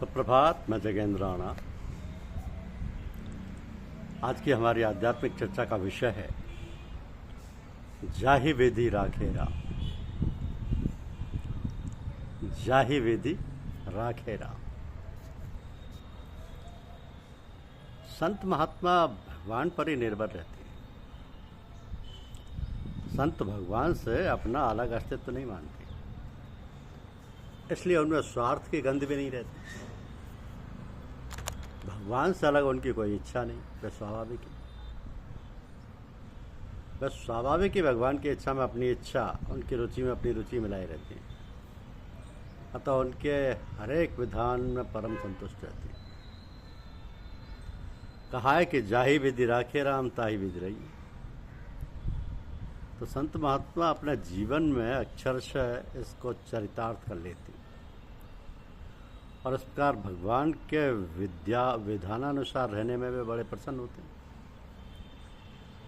सुप्रभात। मैं जगेंद्र राणा। आज की हमारी आध्यात्मिक चर्चा का विषय है जाहि विधि राखेरा। जाहि विधि राखेरा। संत महात्मा भगवान पर ही निर्भर रहते हैं। संत भगवान से अपना अलग अस्तित्व नहीं मानते, इसलिए उनमें स्वार्थ की गंध भी नहीं रहती। भगवान से अलग उनकी कोई इच्छा नहीं। बस स्वाभाविक ही भगवान की इच्छा में अपनी इच्छा, उनकी रुचि में अपनी रुचि मिलाई रहती है। अतः उनके हरेक विधान में परम संतुष्ट रहती है। कहा है कि जाहि विधि राखे राम ताहि विधि रही। तो संत महात्मा अपने जीवन में अक्षरशः इसको चरितार्थ कर लेती और इस प्रकार भगवान के विधानानुसार रहने में भी बड़े प्रसन्न होते हैं।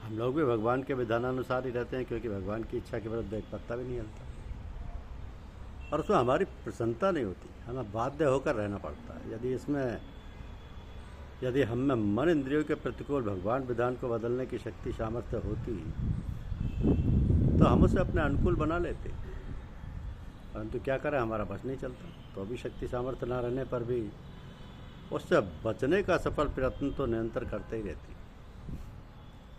हम लोग भी भगवान के विधानानुसार ही रहते हैं, क्योंकि भगवान की इच्छा के विरुद्ध एक पत्ता भी नहीं हिलता और उसमें हमारी प्रसन्नता नहीं होती। हमें बाध्य होकर रहना पड़ता है। यदि हम में मन इंद्रियों के प्रतिकूल भगवान विधान को बदलने की शक्ति सामर्थ्य होती तो हम उसे अपने अनुकूल बना लेते, परंतु क्या करें, हमारा बस नहीं चलता। तो भी शक्ति सामर्थ्य ना रहने पर भी उससे बचने का सफल प्रयत्न तो निरंतर करते ही रहती।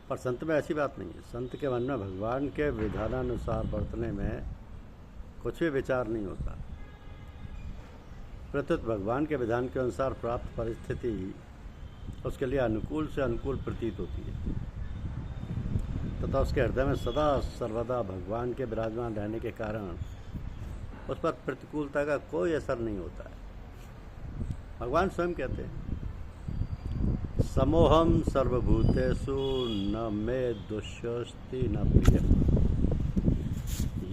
पर संत में ऐसी बात नहीं है। संत के मन में भगवान के विधानानुसार बरतने में कुछ भी विचार नहीं होता। प्रत्युत भगवान के विधान के अनुसार प्राप्त परिस्थिति उसके लिए अनुकूल से अनुकूल प्रतीत होती है तथा उसके हृदय में सदा सर्वदा भगवान के विराजमान रहने के कारण उस पर प्रतिकूलता का कोई असर नहीं होता है। भगवान स्वयं कहते हैं, समोहम सर्वभूतेषु न मे दुष्योस्ति न प्रिय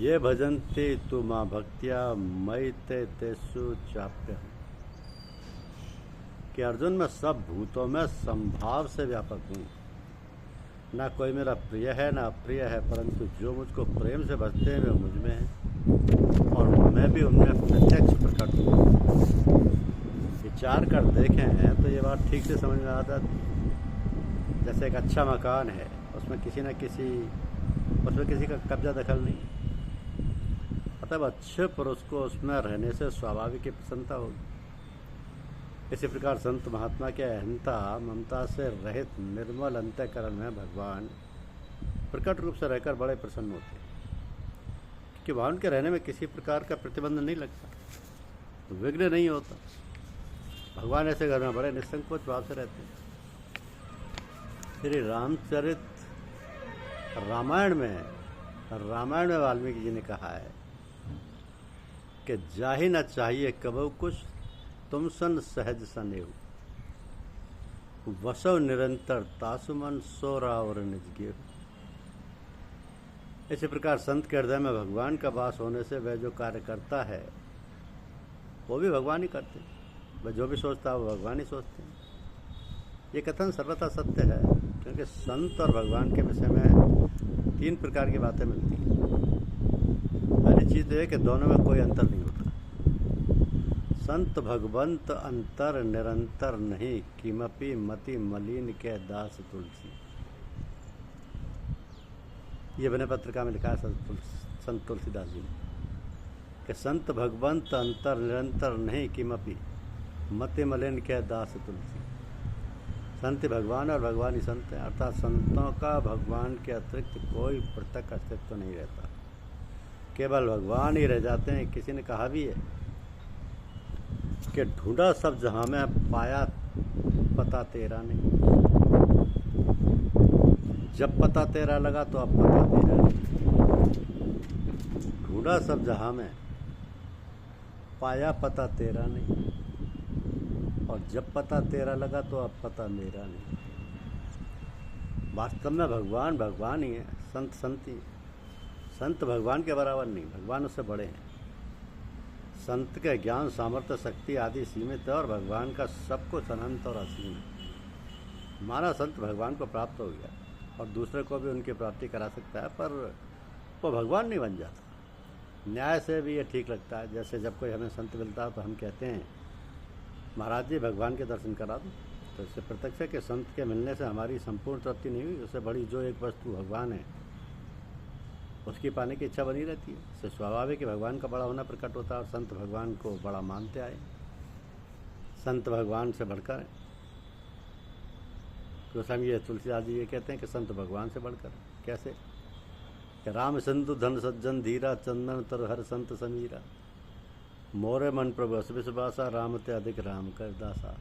ये भजन्ति तु मां भक्त्या मयि ते तेषु चाप्यहम्। कि अर्जुन, मैं सब भूतों में संभाव से व्यापक हूँ। ना कोई मेरा प्रिय है ना अप्रिय है, परंतु जो मुझको प्रेम से भजते हैं वे मुझ में हैं और मैं भी उनमें प्रत्यक्ष प्रकट हूँ। विचार कर देखें हैं तो ये बात ठीक से समझ में आता है। जैसे एक अच्छा मकान है, उसमें किसी का कब्जा दखल नहीं, मतलब अच्छे पुरुष को उसमें रहने से स्वाभाविक प्रसन्नता होगी। इसी प्रकार संत महात्मा के अहंता ममता से रहित निर्मल अंतःकरण में भगवान प्रकट रूप से रहकर बड़े प्रसन्न होते हैं, क्योंकि वहाँ उनके रहने में किसी प्रकार का प्रतिबंध नहीं लगता, तो विघ्न नहीं होता। भगवान ऐसे घर में बड़े निसंकोच भाव से रहते हैं। श्री रामचरित रामायण में वाल्मीकि जी ने कहा है कि जाहि न चाहिए कबहु कुछ तुम सन सहज सनेहु वसव निरंतर तासुमन सो रावर निज गेहु। इसी प्रकार संत के हृदय में भगवान का वास होने से वह जो कार्य करता है वो भी भगवान ही करते हैं। वह जो भी सोचता है वो भगवान ही सोचते हैं। ये कथन सर्वथा सत्य है, क्योंकि संत और भगवान के विषय में 3 प्रकार की बातें मिलती हैं। पहली चीज़ तो है कि दोनों में कोई अंतर नहीं होता। संत भगवंत अंतर निरंतर नहीं, किमपि मति मलिन के दास तुलसी। ये बने पत्रिका में लिखा है संत तुलसीदास जी ने कि संत भगवंत अंतर निरंतर नहीं, किमपि मति मलिन के दास तुलसी। संत भगवान और भगवान ही संत हैं, अर्थात संतों का भगवान के अतिरिक्त कोई पृथक अस्तित्व नहीं रहता, केवल भगवान ही रह जाते हैं। किसी ने कहा भी है कि ढूंढा सब जहां में पाया पता तेरा नहीं। जब पता तेरा लगा तो अब पता तेरा नहीं। ढूंढा सब जहां में पाया पता तेरा नहीं, और जब पता तेरा लगा तो अब पता मेरा नहीं। वास्तव में भगवान भगवान ही है, संत संत ही। संत भगवान के बराबर नहीं, भगवान उससे बड़े हैं। संत के ज्ञान सामर्थ्य शक्ति आदि सीमित है और भगवान का सब कुछ अनंत और असीम है। हमारा संत भगवान को प्राप्त हो गया और दूसरे को भी उनकी प्राप्ति करा सकता है, पर वो भगवान नहीं बन जाता। न्याय से भी ये ठीक लगता है। जैसे जब कोई हमें संत मिलता है तो हम कहते हैं महाराज जी भगवान के दर्शन करा दो। तो इससे प्रत्यक्ष है कि संत के मिलने से हमारी संपूर्ण तृप्ति नहीं हुई, उससे बड़ी जो एक वस्तु भगवान है उसकी पाने की इच्छा बनी रहती है। इससे स्वाभाविक है भगवान का बड़ा होना प्रकट होता है और संत भगवान को बड़ा मानते आए। संत भगवान से बढ़कर है। गोस्वामी ये तुलसीदास जी ये कहते हैं कि संत भगवान से बढ़कर। कैसे? कि राम सिंधु धन सज्जन धीरा चंदन तर हर संत समीरा, मोरे मन प्रभु अस विश्वासा, राम ते अधिक राम कर दासा।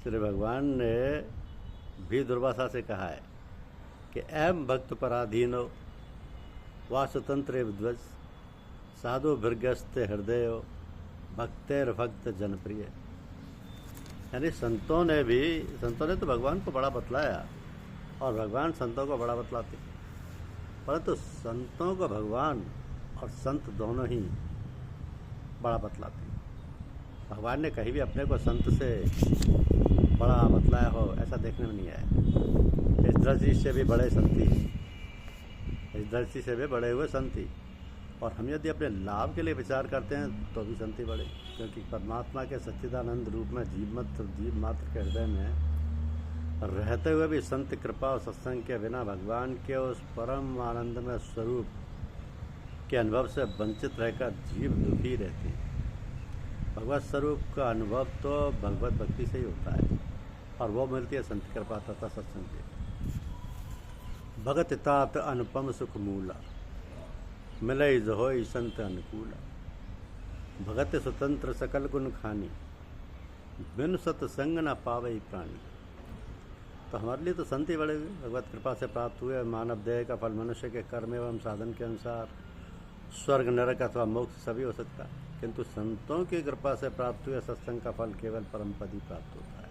श्री भगवान ने भी दुर्वासा से कहा है कि एम भक्त पराधीनो वा स्वतंत्र विध्वज, साधु भृगस्ते हृदय भक्तेर भक्त जनप्रिय। यानी संतों ने तो भगवान को बड़ा बतलाया और भगवान संतों को बड़ा बतलाते, परंतु संतों को भगवान और संत दोनों ही बड़ा बतलाते। भगवान ने कहीं भी अपने को संत से बड़ा बतलाया हो ऐसा देखने में नहीं आया। इस दृष्टि से भी बड़े संती, इस दृष्टि से भी बड़े हुए संती। और हम यदि अपने लाभ के लिए विचार करते हैं तो भी संति बड़े, क्योंकि परमात्मा के सच्चिदानंद रूप में जीव मात्र के हृदय में रहते हुए भी संत कृपा और सत्संग के बिना भगवान के उस परम आनंदमय स्वरूप के अनुभव से वंचित रहकर जीव दुखी रहती। भगवत स्वरूप का अनुभव तो भगवत भक्ति से ही होता है और वो मिलती है संत कृपा तथा सत्संग से। भगत तात अनुपम सुख मूला, मिलई जहोई संत अनुकूला, भगत स्वतंत्र सकल गुण खानी, बिन सत्संग न पावई प्राणी। तो हमारे लिए तो संत ही बड़े हुए, भगवत कृपा से प्राप्त हुए। मानव देह का फल मनुष्य के कर्म एवं साधन के अनुसार स्वर्ग नरक अथवा मोक्ष सभी हो सकता है, किंतु संतों की कृपा से प्राप्त हुए सत्संग का फल केवल परम पद ही प्राप्त होता है।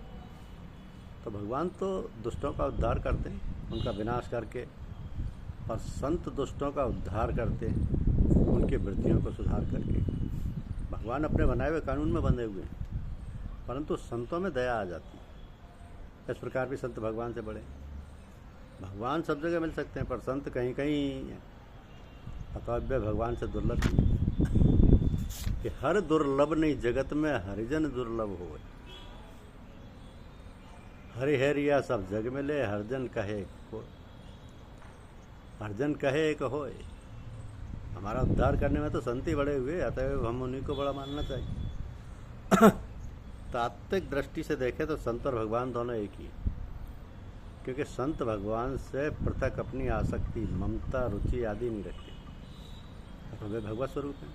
तो भगवान तो दुष्टों का उद्धार करते हैं उनका विनाश करके, और संत दुष्टों का उद्धार करते हैं उनकी वृत्तियों को सुधार करके। भगवान अपने बनाए हुए कानून में बंधे हुए हैं, परंतु संतों में दया आ जाती है। इस प्रकार भी संत भगवान से बड़े। भगवान सब जगह मिल सकते हैं पर संत कहीं कहीं अतव्य भगवान से दुर्लभ कि हर दुर्लभ नहीं जगत में हरिजन दुर्लभ हो। हरिहरिया सब जग मिले, हरजन कहे को, हरजन एक होए। हमारा उद्धार करने में तो संत ही बड़े हुए, अतएव हम उन्हीं को बड़ा मानना चाहिए। तात्विक दृष्टि से देखें तो संत और भगवान दोनों एक ही, क्योंकि संत भगवान से पृथक अपनी आसक्ति, ममता, रुचि आदि नहीं रखते, तो वे भगवत स्वरूप हैं।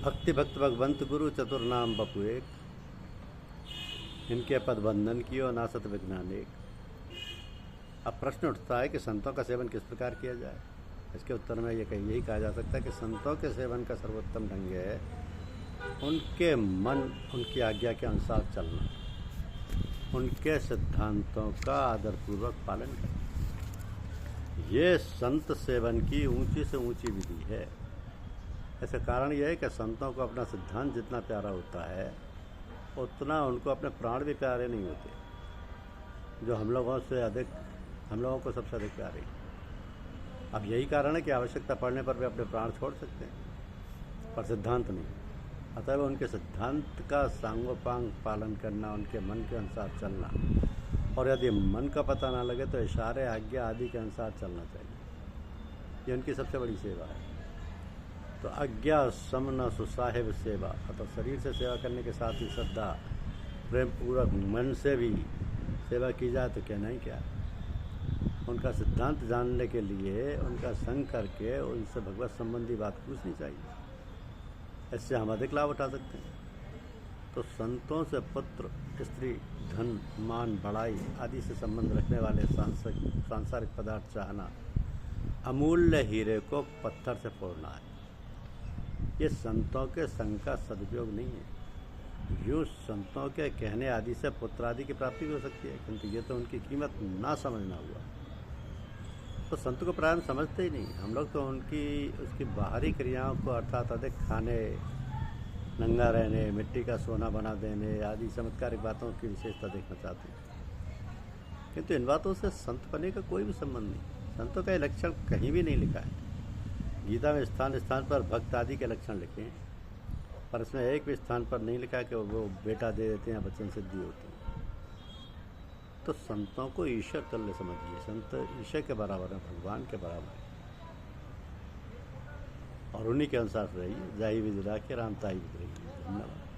भक्ति भक्त भगवंत गुरु चतुर नाम बपु एक, इनके पद बंधन कियो नासत विज्ञान एक। अब प्रश्न उठता है कि संतों का सेवन किस प्रकार किया जाए। इसके उत्तर में यही कहा जा सकता है कि संतों के सेवन का सर्वोत्तम ढंग है उनके मन, उनकी आज्ञा के अनुसार चलना, उनके सिद्धांतों का आदरपूर्वक पालन करना। ये संत सेवन की ऊंची से ऊंची विधि है। ऐसा कारण यह है कि संतों को अपना सिद्धांत जितना प्यारा होता है उतना उनको अपने प्राण भी प्यारे नहीं होते, जो हम लोगों को सबसे अधिक प्यारे। अब यही कारण है कि आवश्यकता पड़ने पर वे अपने प्राण छोड़ सकते हैं, पर सिद्धांत नहीं। अतः उनके सिद्धांत का सांगोपांग पालन करना, उनके मन के अनुसार चलना, और यदि मन का पता ना लगे तो इशारे, आज्ञा आदि के अनुसार चलना चाहिए। ये उनकी सबसे बड़ी सेवा है। तो आज्ञा समन सुसाहिब सेवा, अतः शरीर से सेवा करने के साथ ही श्रद्धा, प्रेम पूर्वक मन से भी सेवा की जाए तो कहना ही क्या। उनका सिद्धांत जानने के लिए उनका संग करके उनसे भगवत संबंधी बात पूछनी चाहिए, इससे हम अधिक लाभ उठा सकते हैं। तो संतों से पुत्र, स्त्री, धन, मान, बड़ाई आदि से संबंध रखने वाले सांसारिक पदार्थ चाहना अमूल्य हीरे को पत्थर से फोड़ना है। ये संतों के संग का सदुपयोग नहीं है। यूँ संतों के कहने आदि से पुत्र आदि की प्राप्ति भी हो सकती है, किंतु ये तो उनकी कीमत ना समझना हुआ। तो संत को प्राय हम समझते ही नहीं। हम लोग तो उसकी बाहरी क्रियाओं को, अर्थात अधिक खाने, नंगा रहने, मिट्टी का सोना बना देने आदि चमत्कारिक बातों की विशेषता देखना चाहते हैं, किंतु इन बातों से संत बनने का कोई भी संबंध नहीं। संतों का लक्षण कहीं भी नहीं लिखा है। गीता में स्थान स्थान पर भक्त आदि के लक्षण लिखे हैं, पर इसमें एक भी स्थान पर नहीं लिखा कि वो बेटा दे देते हैं या वचन सिद्धि होती है। तो संतों को ईश्वर तुल्य समझिए। संत ईश्वर के बराबर है, भगवान के बराबर है, और उन्हीं के अनुसार रहिए। जाही विधि राखिए, राम ताही विधि रहिए। धन्यवाद।